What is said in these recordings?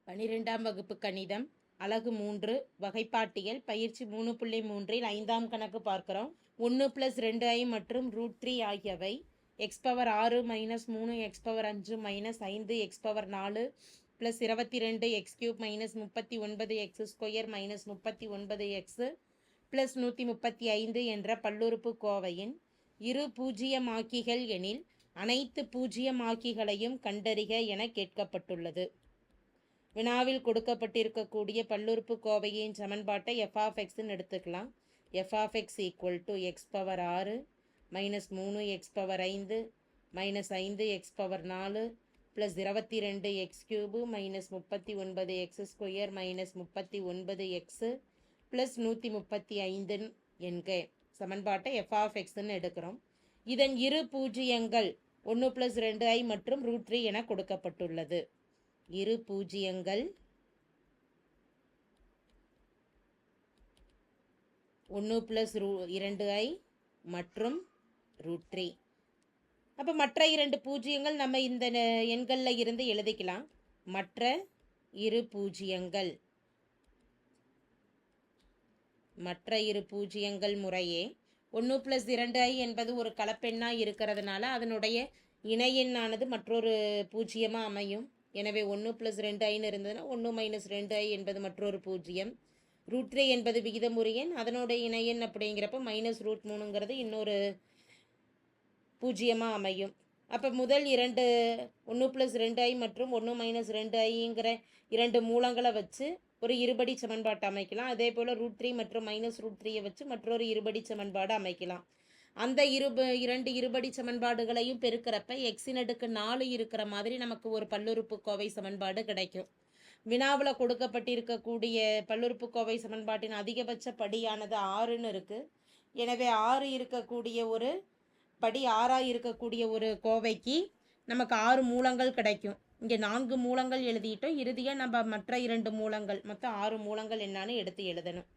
12ஆம் வகுப்பு கணிதம் அலகு 3 வகைப்பாட்டியல் பயிற்சி 3.3இல் 5ஆம் கணக்கு பார்க்கிறோம். 1 + 2i மற்றும் √3 ஆகியவை x⁻6 - 3 x⁻5 - 5 x⁻4 + 22 x³ - 39 x² - 39x + 135 என்ற பல்லுறுப்புக்கோவையின் இரு பூஜ்ஜியமாக்கிகள் எனில் அனைத்து பூஜ்ஜியமாக்கிகளையும் கண்டறிக என கேட்கப்பட்டுள்ளது. வினாவில் கொடுக்கப்பட்டிருக்கக்கூடிய பல்லுறுப்புக்கோவையின் சமன்பாட்டை f(x)ன்னு எடுத்துக்கலாம். f(x) = x⁻6 - 3 x⁻5 - 5 x⁻4 + 22 x³ - 39 x² - 39x + 135 என்க. சமன்பாட்டை f(x)ன்னு எடுக்கிறோம். இதன் இரு பூஜ்ஜியங்கள் 1 + 2i மற்றும் √3 என கொடுக்கப்பட்டுள்ளது. இரு பூஜ்ஜியங்கள் 1 + 2i மற்றும் √3. அப்போ மற்ற இரண்டு பூஜ்ஜியங்கள் நம்ம இந்த எண்களில் இருந்து எழுதிக்கலாம். மற்ற இரு பூஜ்ஜியங்கள் முறையே 1 + 2i என்பது ஒரு கலப்பெண்ணாக இருக்கிறதுனால அதனுடைய இணையெண்ணானது மற்றொரு பூஜ்ஜியமாக அமையும். எனவே 1 + 2iன்னு இருந்ததுன்னா 1 - 2i என்பது மற்றொரு பூஜ்ஜியம். √3 என்பது விகிதமுறு எண், அதனுடைய இணையெண் அப்படிங்கிறப்ப -√3ங்கிறது இன்னொரு பூஜ்ஜியமாக அமையும். அப்போ முதல் 1 + 2i மற்றும் 1 - 2iங்கிற இரண்டு மூலங்களை வச்சு ஒரு இருபடி சமன்பாட்டை அமைக்கலாம். அதே போல் √3 மற்றும் -√3யை வச்சு மற்றொரு இருபடி சமன்பாடு அமைக்கலாம். அந்த இரண்டு இருபடி சமன்பாடுகளையும் பெருக்கிறப்ப x⁴ இருக்கிற மாதிரி நமக்கு ஒரு பல்லுறுப்புக்கோவை சமன்பாடு கிடைக்கும். வினாவில் கொடுக்கப்பட்டிருக்கக்கூடிய பல்லுறுப்புக்கோவை சமன்பாட்டின் அதிகபட்ச படியானது 6ன்னு இருக்குது. எனவே 6 இருக்கக்கூடிய ஒரு படி 6ஆக இருக்கக்கூடிய ஒரு கோவைக்கு நமக்கு 6 மூலங்கள் கிடைக்கும். இங்கே 4 மூலங்கள் எழுதிட்டோம். இறுதியாக நம்ம மற்ற 2 மூலங்கள் மொத்தம் 6 மூலங்கள் என்னான்னு எடுத்து எழுதணும்.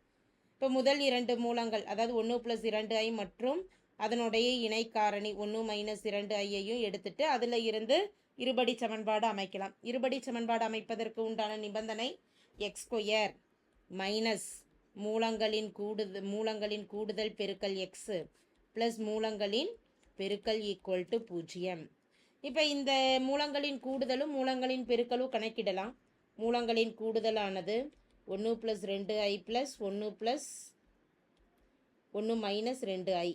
இப்போ முதல் 2 மூலங்கள் அதாவது 1 + 2i மற்றும் அதனுடைய இணை காரணி 1 - 2iயையும் எடுத்துட்டு அதில் இருந்து இருபடி சமன்பாடு அமைக்கலாம். இருபடி சமன்பாடு அமைப்பதற்கு உண்டான நிபந்தனை x² மைனஸ் மூலங்களின் கூடுதல் பெருக்கல் x + மூலங்களின் பெருக்கல் = 0. இப்போ இந்த மூலங்களின் கூடுதலும் மூலங்களின் பெருக்கலும் கணக்கிடலாம். மூலங்களின் கூடுதலானது 1 + 2i + 1 + 1 - 2i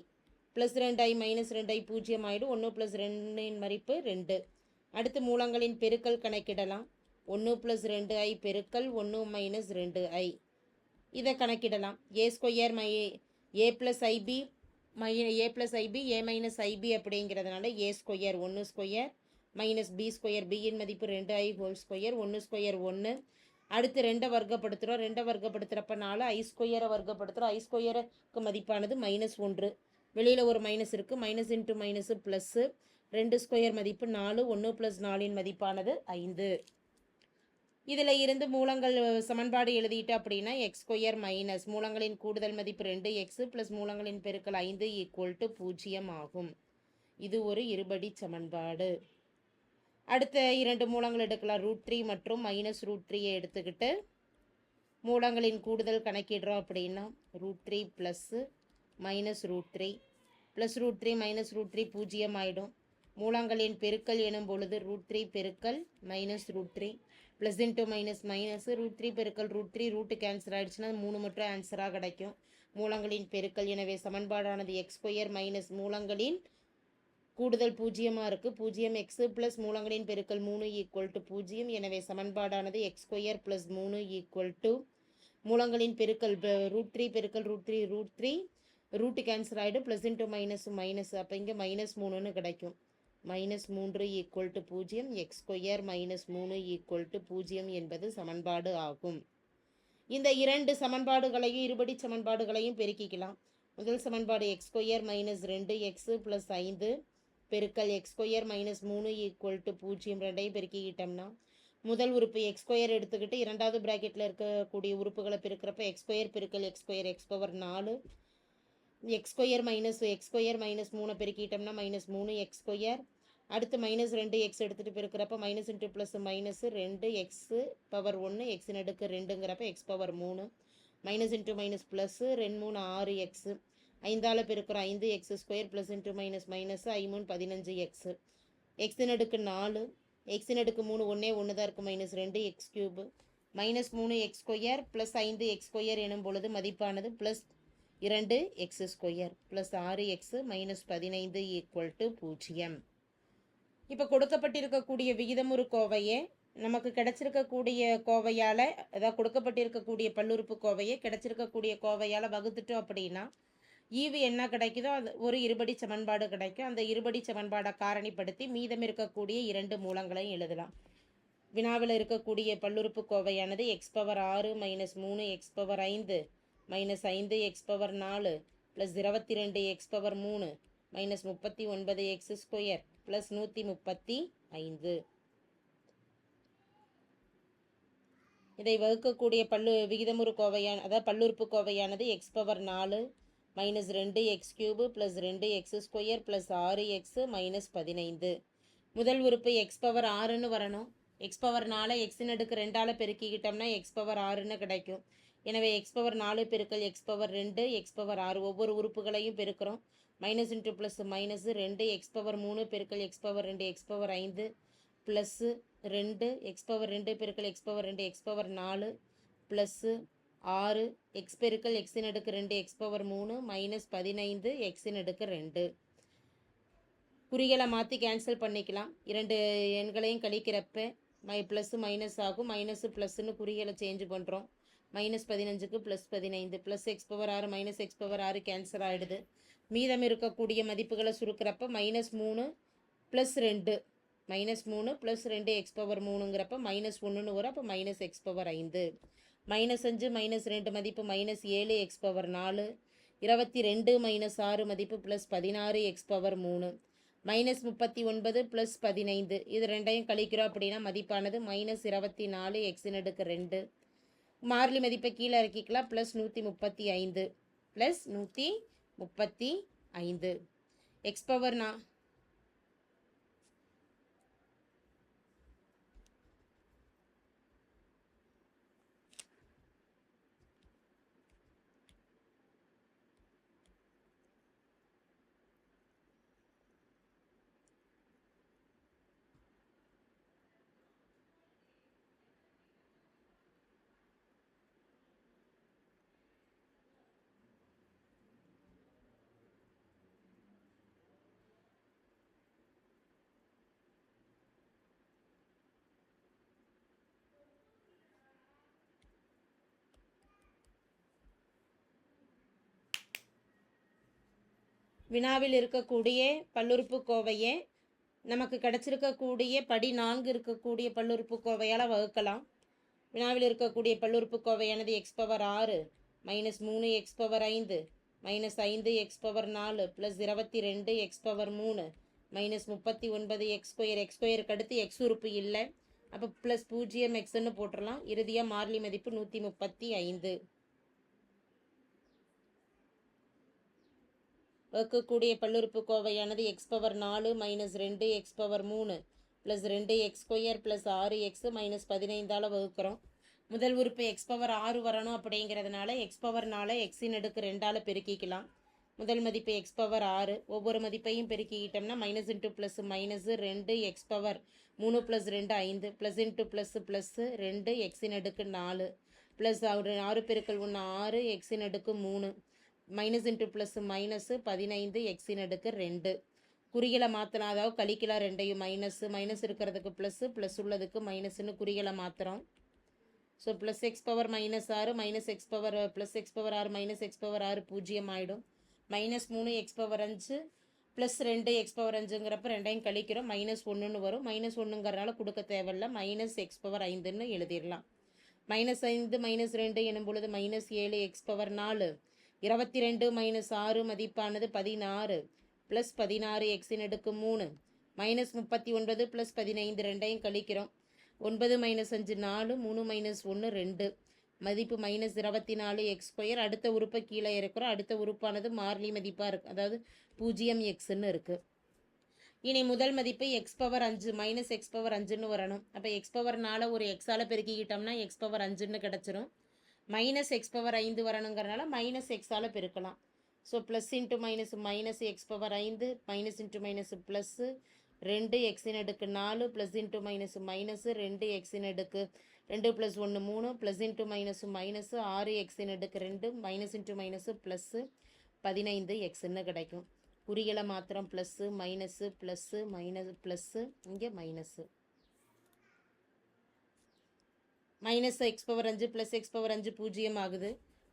+ 2i - 2i 0 ஆகிடும். 1 + 2இன் மதிப்பு 2. அடுத்து மூலங்களின் பெருக்கல் கணக்கிடலாம். 1 + 2i பெருக்கல் 1 - 2i இதை கணக்கிடலாம். a² a + ib a - ib அப்படிங்கிறதுனால a² 1² -b², bயின் மதிப்பு 2i² 1² 1. அடுத்து 2 வர்க்கப்படுத்துகிறோம். 2 வர்க்கப்படுத்துகிறப்ப 4 i² வர்க்கப்படுத்துகிறோம். i²க்கு மதிப்பானது -1. வெளியில் ஒரு மைனஸ் இருக்குது. -× +, 2² மதிப்பு 4. 1 + 4இன் மதிப்பானது 5. இதில் இருந்து மூலங்கள் சமன்பாடு எழுதிட்டு அப்படின்னா x² மைனஸ் மூலங்களின் கூடுதல் மதிப்பு 2x + மூலங்களின் பெருக்கல் 5 = 0 ஆகும். இது ஒரு இருபடி சமன்பாடு. அடுத்த 2 மூலங்கள் எடுக்கலாம். √3 மற்றும் -√3யை எடுத்துக்கிட்டு மூலங்களின் கூடுதல் கணக்கிடுறோம் அப்படின்னா √3 + -√3 +√3 -√3 0 ஆகிடும். மூலங்களின் பெருக்கல் எனும் பொழுது √3 பெருக்கல் -√3 +× -√3 பெருக்கல் √3 ரூட்டு கேன்சல் ஆகிடுச்சுன்னா 3 மட்டும் ஆன்சராக கிடைக்கும். மூலங்களின் பெருக்கல். எனவே சமன்பாடானது x² மைனஸ் மூலங்களின் கூடுதல் 0 இருக்குது. 0x + மூலங்களின் பெருக்கல் 3 = 0. எனவே சமன்பாடானது x² + 3 மூலங்களின் பெருக்கல் √3 பெருக்கல் √3 ரூட்டு கேன்சல் ஆகிடும். +× மைனஸ் அப்போ இங்கே -3ன்னு கிடைக்கும். -3 = 0. x² - 3 = 0 என்பது சமன்பாடு ஆகும். இந்த இரண்டு சமன்பாடுகளையும் இருபடி சமன்பாடுகளையும் பெருக்கிக்கலாம். முதல் சமன்பாடு x² - 2x + 5 பெருக்கல் x² - 3 = 0. ரெண்டையும் பெருக்கிக்கிட்டோம்னா முதல் உறுப்பு x² எடுத்துக்கிட்டு இரண்டாவது பிராக்கெட்டில் இருக்கக்கூடிய உறுப்புகளை பெருக்கிறப்ப x² பெருக்கல் x² x⁴ x² - 3 பெருக்கிட்டோம்னா -3x². அடுத்து மைனஸ் 2x எடுத்துகிட்டு பெருக்கிறப்ப minus into plus minus 2x power 1 எக்ஸின் அடுக்கு 2ங்கிறப்ப x power 3 minus into minus plus 2 3 6x 5ஆல் பெருக்கிறோம் 5x² plus into minus minus 5 15x எக்ஸின் அடுக்கு 4 எக்ஸின் அடுக்கு 3 ஒன்றே ஒன்று தான் இருக்குது minus 2x³ minus 3x² plus 5x² எனும் பொழுது மதிப்பானது plus 2x² plus 6x minus 15 equal to 0. இப்போ கொடுக்கப்பட்டிருக்கக்கூடிய விகிதமுறு கோவையை நமக்கு கிடைச்சிருக்கக்கூடிய கோவையால், அதாவது கொடுக்கப்பட்டிருக்கக்கூடிய பல்லுறுப்பு கோவையை கிடைச்சிருக்கக்கூடிய கோவையால் வகுத்துட்டோம் அப்படின்னா ஈவு என்ன கிடைக்குதோ அது ஒரு இருபடி சமன்பாடு கிடைக்கும். அந்த இருபடி சமன்பாடை காரணிப்படுத்தி மீதம் இருக்கக்கூடிய 2 மூலங்களையும் எழுதலாம். வினாவில் இருக்கக்கூடிய பல்லுறுப்பு கோவையானது x power 6 minus 3 x power 5 minus 5 x power 4 plus 22 x power 3 minus 39 x² plus 135. இதை வகுக்கக்கூடிய விகிதமுறு கோவையான, அதாவது பல்லுறுப்பு கோவையானது x power 4 minus 2x³ plus 2x² plus 6x minus 15. முதல் உறுப்பு எக்ஸ் பவர் 6ன்னு வரணும். எக்ஸ் பவர் 4 எக்ஸின் அடுக்கு 2ஆல் பெருக்கிக்கிட்டோம்னா எக்ஸ் பவர் 6ன்னு கிடைக்கும். எனவே எக்ஸ் பவர் 4 பெருக்கல் எக்ஸ் பவர் 2 எக்ஸ் பவர் 6 ஒவ்வொரு உறுப்புகளையும் பெருக்கிறோம். Minus into plus minus 2 X power 3 பெருக்கல் x power 2 X power 5 plus 2 X power 2 பெருக்கல் x power 2 X power 4 plus 6 x பெருக்கல் எக்ஸின் அடுக்கு 2 எக்ஸ் பவர் 3 மைனஸ் 15 எக்ஸின் அடுக்கு 2. குறிகளை மாற்றி கேன்சல் பண்ணிக்கலாம். 2 எண்களையும் கழிக்கிறப்ப ப்ளஸ் மைனஸ் ஆகும். மைனஸ் ப்ளஸ்ன்னு குறிகளை சேஞ்ச் பண்ணுறோம். மைனஸ் 15க்கு plus 15 plus x power 6 minus x power 6 cancel ஆகிடுது. மீதம் இருக்கக்கூடிய மதிப்புகளை சுருக்கிறப்ப minus 3 plus 2 minus 3 plus 2 X பவர் 3ங்கிறப்ப மைனஸ் 1ன்னு வரும். அப்போ minus x power 5 minus 5 minus 2 மதிப்பு மைனஸ் 7 எக்ஸ் பவர் 4 22 மைனஸ் 6 மதிப்பு plus 16 X power 3 minus 39 plus 15. இது ரெண்டையும் கழிக்கிறோம் அப்படின்னா மதிப்பானது மைனஸ் 24 எக்ஸின் அடுக்கு 2. மாறிலி மதிப்பை கீழே இறக்கிக்கலாம். ப்ளஸ் 135 ப்ளஸ் 135 எக்ஸ் பவர் வினாவில் இருக்கக்கூடிய பல்லுறுப்பு கோவையை நமக்கு கிடச்சிருக்கக்கூடிய படி 4 இருக்கக்கூடிய பல்லுறுப்பு கோவையால் வகுக்கலாம். வினாவில் இருக்கக்கூடிய பல்லுறுப்பு கோவையானது x power 6 minus 3 x power 5 minus 5 x power 4 plus 22 x power 3 minus 39 x². அடுத்து எக்ஸ் உறுப்பு இல்லை, அப்போ ப்ளஸ் 0 எக்ஸ்ன்னு போட்டுடலாம். இறுதியாக மாறிலி மதிப்பு 135. வகுக்கக்கூடிய பல்லுறுப்பு கோவையானது x power 4 minus 2 X power 3 plus 2x² plus 6x minus 15ஆல் வகுக்கிறோம். முதல் உறுப்பு எக்ஸ் பவர் 6 வரணும் அப்படிங்கிறதுனால எக்ஸ் பவர் 4 எக்ஸின் அடுக்கு 2ஆல் பெருக்கிக்கலாம். முதல் மதிப்பு எக்ஸ் பவர் 6 ஒவ்வொரு மதிப்பையும் பெருக்கிக்கிட்டோம்னா minus into plus minus 2 X power 3 plus 2 5 plus into plus plus 2 எக்ஸின் அடுக்கு 4 ப்ளஸ் 6 பெருக்கல் 1 6 எக்ஸின் அடுக்கு 3 மைனஸ் இன்ட்டு ப்ளஸ் மைனஸ் 15 எக்ஸின் அடுக்கு 2. குறிகளை மாற்றலாம், அதாவது கழிக்கலாம். ரெண்டையும் மைனஸ் இருக்கிறதுக்கு ப்ளஸ் உள்ளதுக்கு மைனஸ்ன்னு குறிகளை மாற்றுறோம். So plus x power minus 6 minus x power plus x power 6 minus x power 6 0 ஆகிடும். Minus 3 x power 5 plus 2 X power 5ங்கிறப்ப ரெண்டையும் கழிக்கிறோம். மைனஸ் 1ன்னு வரும். மைனஸ் 1ங்கிறனால கொடுக்க தேவையில்லை. மைனஸ் எக்ஸ் பவர் 5ன்னு எழுதிடலாம். மைனஸ் 5 மைனஸ் 2 எனும் பொழுது மைனஸ் 7 எக்ஸ் பவர் 4 22 மைனஸ் 6 மதிப்பானது 16 ப்ளஸ் 16 எக்ஸின் அடுக்கு 3 மைனஸ் 39 ப்ளஸ் 15 ரெண்டையும் கழிக்கிறோம். 9 மைனஸ் 5 4 3 மைனஸ் 1 2 மதிப்பு மைனஸ் 24 x². அடுத்த உறுப்பை கீழே இருக்கிறோம். அடுத்த உறுப்பானது மாறிலி மதிப்பாக இருக்குது, அதாவது 0 எக்ஸ்ன்னு இருக்குது. இனி முதல் மதிப்பு x power 5 minus x power 5ன்னு வரணும். அப்போ எக்ஸ் பவர் 4 ஒரு எக்ஸால் பெருக்கிக்கிட்டோம்னா எக்ஸ் பவர் 5ன்னு கிடச்சிரும். மைனஸ் எக்ஸ் பவர் 5 வரணுங்கிறனால மைனஸ் எக்ஸால் பெருக்கலாம். So plus into minus minus x power 5 minus into minus plus 2 எக்ஸின் அடுக்கு 4 ப்ளஸ் இன்ட்டு மைனஸ் மைனஸ் 2 எக்ஸின் அடுக்கு 2 plus 1 3 plus into minus minus 6 எக்ஸின் அடுக்கு 2 மைனஸ் இன்ட்டு மைனஸ் ப்ளஸ்ஸு 15 எக்ஸ்ன்னு கிடைக்கும். குறிகளை மாத்திரம் plus minus plus minus plus இங்கே minus. Minus x power 5 plus x power 5 0 ஆகுது.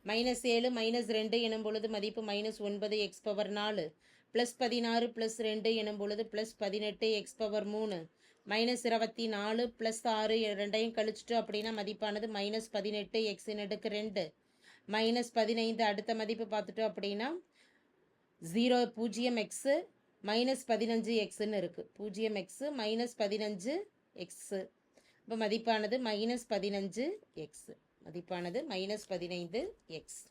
மைனஸ் 7 மைனஸ் 2 எனும் பொழுது மதிப்பு minus 9 X power 4 plus 16 plus 2 எனும் பொழுது plus 18 X power 3 minus 24 plus 6 ரெண்டையும் கழிச்சிட்டு அப்படின்னா மதிப்பானது மைனஸ் 18 எக்ஸின் அடுக்கு 2 மைனஸ் 15. அடுத்த மதிப்பு பார்த்துட்டோம் அப்படின்னா 0 எக்ஸு மைனஸ் 15 எக்ஸுன்னு இருக்குது. 0 எக்ஸு மைனஸ் 15 எக்ஸு. இப்போ மதிப்பானது மைனஸ் 15 எக்ஸு. மதிப்பானது மைனஸ் 15 எக்ஸ்.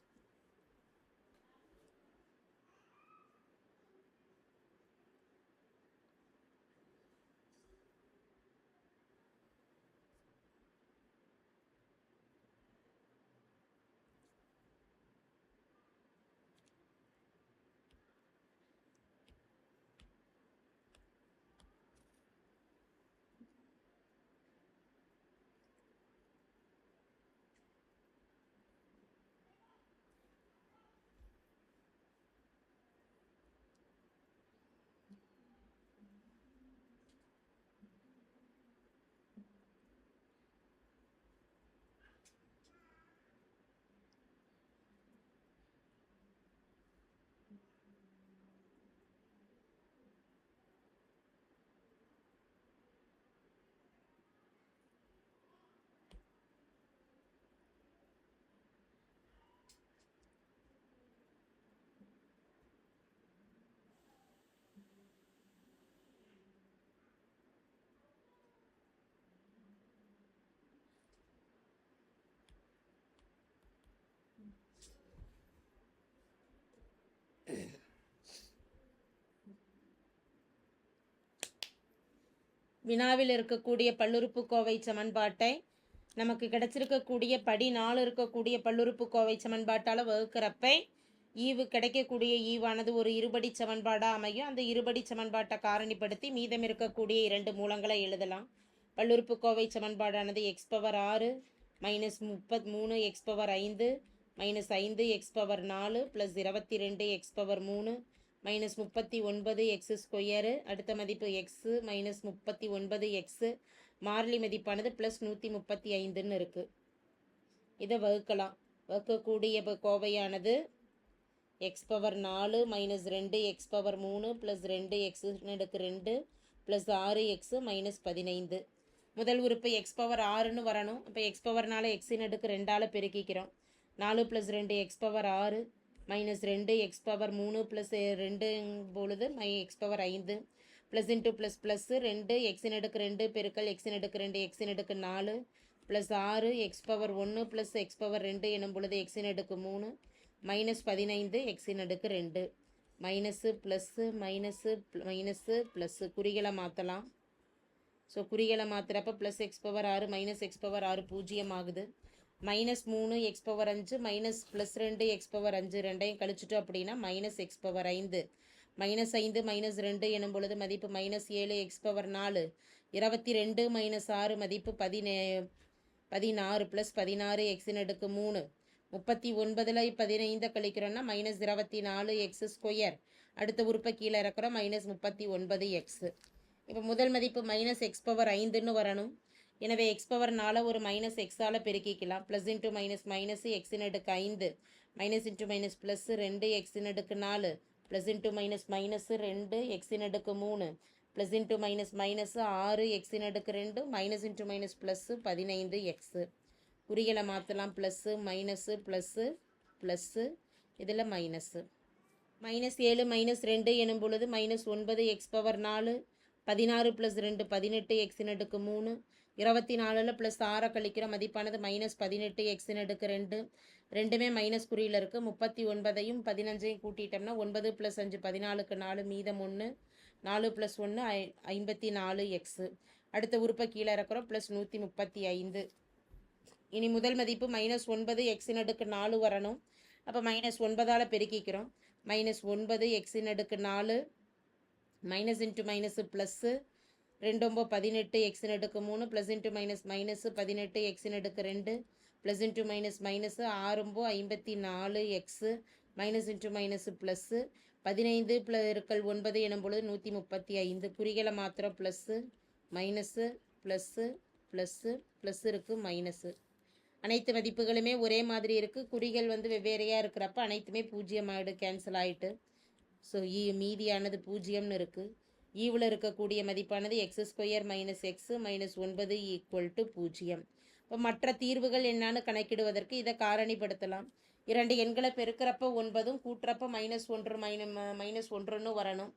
வினாவில் இருக்கக்கூடிய பல்லுறுப்புக்கோவை சமன்பாட்டை நமக்கு கிடைச்சிருக்கக்கூடிய படி 4 இருக்கக்கூடிய பல்லுறுப்புக்கோவை சமன்பாட்டால் வகுக்கிறப்ப ஈவு கிடைக்கக்கூடிய ஈவானது ஒரு இருபடி சமன்பாடாக அமையும். அந்த இருபடி சமன்பாட்டை காரணிப்படுத்தி மீதம் இருக்கக்கூடிய 2 மூலங்களை எழுதலாம். பல்லுறுப்புக்கோவை சமன்பாடானது x power 6 minus 33 x power 5 minus 5 x power 4 plus 22 x power 3 minus 39 x square. அடுத்த மதிப்பு எக்ஸு மைனஸ் 39 எக்ஸு. மாறிலி மதிப்பானது ப்ளஸ் 135ன்னு இருக்குது. இதை வகுக்கலாம். வகுக்கக்கூடிய கோவையானது x power 4 minus 2 X power 3 plus 2 x அடுக்கு 2 ப்ளஸ் 6 எக்ஸு மைனஸ் 15. முதல் உறுப்பு எக்ஸ் பவர் 6ன்னு வரணும். இப்போ எக்ஸ் பவர் 4 எக்ஸின் அடுக்கு 2ஆல் பெருக்கிக்கிறோம். 4 plus 2 X power 6 minus 2 X power 3 plus 2 பொழுது X power 5 plus into plus plus 2 எக்ஸின் அடுக்கு 2 பெருக்கல் எக்ஸின் அடுக்கு 2 எக்ஸின் அடுக்கு 4 plus 6 X power 1 plus x power 2 எனும் பொழுது எக்ஸின் அடுக்கு 3 மைனஸ் 15 எக்ஸின் அடுக்கு 2 minus plus minus minus plus. குறிகளை மாற்றலாம். ஸோ குறிகளை மாற்றுறப்ப plus x power 6 minus x power 6 0 ஆகுது. Minus 3 x power 5 minus plus 2 X power 5 ரெண்டையும் கழிச்சிட்டோம் அப்படின்னா minus x power 5 minus 5 minus 2 எனும் பொழுது மதிப்பு மைனஸ் 7 எக்ஸ் பவர் 4 22 மைனஸ் 6 மதிப்பு 16 ப்ளஸ் 16 எக்ஸின் அடுக்கு 3 39 15 கழிக்கிறோன்னா மைனஸ் 24 எக்ஸ் ஸ்கொயர். அடுத்த உறுப்பை கீழே இறக்குறோம் மைனஸ் 39 எக்ஸ். இப்போ முதல் மதிப்பு மைனஸ் எக்ஸ் பவர் 5ன்னு வரணும். எனவே எக்ஸ் பவர் 4 ஒரு மைனஸ் எக்ஸால் பெருக்கிக்கலாம். ப்ளஸ் இன்ட்டு மைனஸ் மைனஸ் எக்ஸின் அடுக்கு 5 மைனஸ் இன்ட்டு மைனஸ் ப்ளஸ் 2 எக்ஸின் அடுக்கு 4 ப்ளஸ் இன்ட்டு மைனஸ் மைனஸ் 2 எக்ஸின் அடுக்கு 3 ப்ளஸ் இன்ட்டு மைனஸ் மைனஸ் 6 எக்ஸின் அடுக்கு 2 minus into minus plus 15 x. குறிகளை மாற்றலாம். ப்ளஸ்ஸு மைனஸு ப்ளஸ்ஸு ப்ளஸ்ஸு இதில் மைனஸு. மைனஸ் 7 மைனஸ் 2 எனும் பொழுது மைனஸ் 9 எக்ஸ் பவர் 4 16 ப்ளஸ் 2 18 எக்ஸின் அடுக்கு 3 24 ப்ளஸ் 6 கழிக்கிற மதிப்பானது மைனஸ் 18 எக்ஸின் அடுக்கு 2 ரெண்டுமே மைனஸ் குறியில் இருக்குது. 39ஐயும் 15ஐயும் கூட்டிட்டோம்னா 9 ப்ளஸ் 5 14க்கு 4 மீதம் 1 4 + 1 54x. அடுத்த உறுப்பை கீழே இறக்குறோம், +135. இனி முதல் மதிப்பு -9 x⁴ வரணும். அப்போ -9ஆல் பெருக்கிக்கிறோம். -9 x⁴, minus into minus plus, 2 18 x⁻3 plus into minus minus 18 x⁻2 plus into minus minus 6 54x minus into minus plus 15 + 9 எனும் பொழுது 135. குறிகளை மாத்திரம் plus minus plus plus plus இருக்குது மைனஸு. அனைத்து மதிப்புகளுமே ஒரே மாதிரி இருக்குது. குறிகள் வெவ்வேறையாக இருக்கிறப்ப அனைத்துமே 0 ஆகிடு, கேன்சல் ஆகிட்டு. ஸோ மீதியானது 0ன்னு இருக்குது. ஈவில் இருக்கக்கூடிய மதிப்பானது x² - x -9 = 0. இப்போ மற்ற தீர்வுகள் என்னான்னு கணக்கிடுவதற்கு இதை காரணிப்படுத்தலாம். 2 எண்களை பெருக்கிறப்ப 9, கூட்டுறப்ப -1 வரணும்.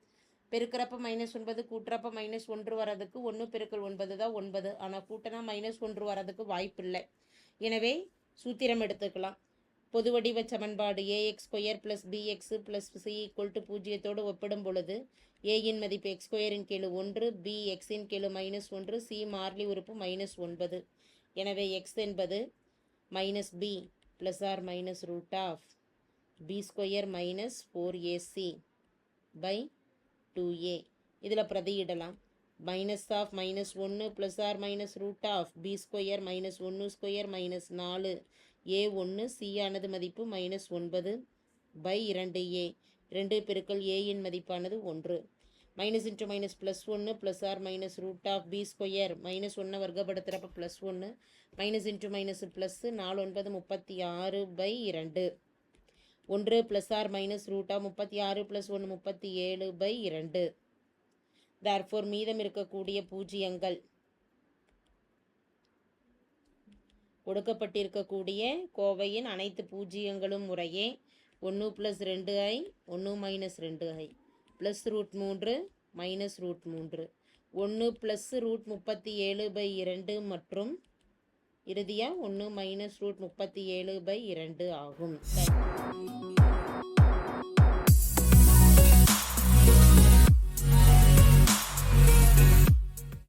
பெருக்கிறப்ப -9, கூட்டுறப்ப -1 வரதுக்கு 1 × 9 தான் 9. ஆனால் கூட்டினா -1 வரதுக்கு வாய்ப்பு இல்லை. எனவே சூத்திரம் எடுத்துக்கலாம். பொது வடிவ சமன்பாடு ax² + bx + c = 0 ஒப்பிடும் பொழுது a-இன் மதிப்பு x² 1, b x⁻ -1, c மாறிலி உறுப்பு -9. எனவே x என்பது -b ± √b² - 4ac / 2a. இதில் பிரதியிடலாம். -1 ± √b² - 1² - 4a1, c ஆனது மதிப்பு -9 /2a. 2 பெருக்கல் a-இன் மதிப்பானது 1. Minus into minus +1 ± √b². -1 வர்க்கப்படுத்துகிறப்ப +1, minus into minus plus 4 9 36/2. 1 ± √36 + 1 37/2. therefore மீதம் இருக்கக்கூடிய பூஜ்ஜியங்கள் கொடுக்கப்பட்டிருக்கக்கூடிய கோவையின் அனைத்து பூஜ்ஜியங்களும் முறையே 1 + 2i, 1 - 2i, +√3 -√3, 1 + √37/2 மற்றும் இறுதியாக 1 - √37/2 ஆகும்.